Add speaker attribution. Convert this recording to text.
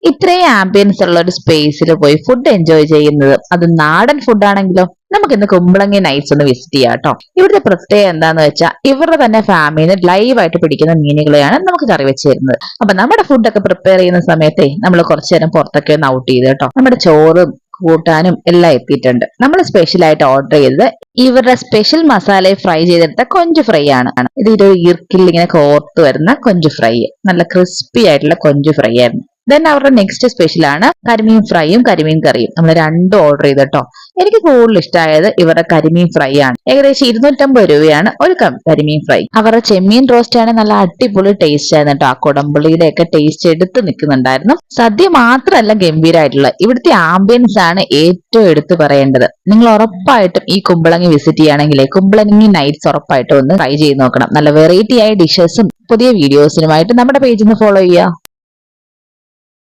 Speaker 1: ഇത്രയും ആംബിയൻസ് ഉള്ള ഒരു സ്പേസിൽ പോയി ഫുഡ് എൻജോയ് ചെയ്യുന്നത്, അത് നാടൻ ഫുഡ് ആണെങ്കിലോ. നമുക്ക് ഇന്ന് കുമ്പളങ്ങി നൈറ്റ്സ് ഒന്ന് വിസിറ്റ് ചെയ്യാം കേട്ടോ. ഇവിടുത്തെ പ്രത്യേകത എന്താന്ന് വെച്ചാൽ ഇവരുടെ തന്നെ ഫാമിലിന്ന് ലൈവായിട്ട് പിടിക്കുന്ന മീനുകളെയാണ് നമുക്ക് കറി വെച്ച് തരുന്നത്. അപ്പൊ നമ്മുടെ ഫുഡൊക്കെ പ്രിപ്പയർ ചെയ്യുന്ന സമയത്തെ നമ്മൾ കുറച്ചു നേരം പുറത്തൊക്കെ ഒന്ന് ഔട്ട് ചെയ്ത് കേട്ടോ. നമ്മുടെ ചോറും കൂട്ടാനും എല്ലാം എത്തിയിട്ടുണ്ട്. നമ്മൾ സ്പെഷ്യൽ ആയിട്ട് ഓർഡർ ചെയ്തത് ഇവരുടെ സ്പെഷ്യൽ മസാല ഫ്രൈ ചെയ്തെടുത്ത കൊഞ്ച് ഫ്രൈ ആണ്. ഇത് ഒരു ഈർക്കിൽ ഇങ്ങനെ കോർത്ത് വരുന്ന കൊഞ്ച് ഫ്രൈ, നല്ല ക്രിസ്പി ആയിട്ടുള്ള കൊഞ്ച് ഫ്രൈ ആയിരുന്നു. ദെൻ അവരുടെ നെക്സ്റ്റ് സ്പെഷ്യൽ ആണ് കരിമീൻ ഫ്രൈയും കരിമീൻ കറിയും. നമ്മൾ രണ്ടും ഓർഡർ ചെയ്തിട്ടോ. എനിക്ക് കൂടുതൽ ഇഷ്ടമായത് ഇവരുടെ കരിമീൻ ഫ്രൈ ആണ്. ഏകദേശം 250 രൂപയാണ് ഒരു കരിമീൻ ഫ്രൈ. അവരുടെ ചെമ്മീൻ റോസ്റ്റ് ആണ് നല്ല അടിപൊളി ടേസ്റ്റ് ആയിരുന്നു കേട്ടോ. ആ കുടംപുളിയുടെ ഒക്കെ ടേസ്റ്റ് എടുത്ത് നിൽക്കുന്നുണ്ടായിരുന്നു. സദ്യ മാത്രമല്ല ഗംഭീരമായിട്ടുള്ള ഇവിടുത്തെ ആംബിയൻസ് ആണ് ഏറ്റവും എടുത്തു പറയേണ്ടത്. നിങ്ങൾ ഉറപ്പായിട്ടും ഈ കുമ്പളങ്ങി വിസിറ്റ് ചെയ്യുകയാണെങ്കിലേ കുമ്പളങ്ങി നൈറ്റ്സ് ഉറപ്പായിട്ടും ഒന്ന് ട്രൈ ചെയ്ത് നോക്കണം. നല്ല വെറൈറ്റി ആയ ഡിഷസും പുതിയ വീഡിയോസിനുമായിട്ട് നമ്മുടെ പേജിൽ നിന്ന് ഫോളോ ചെയ്യുക.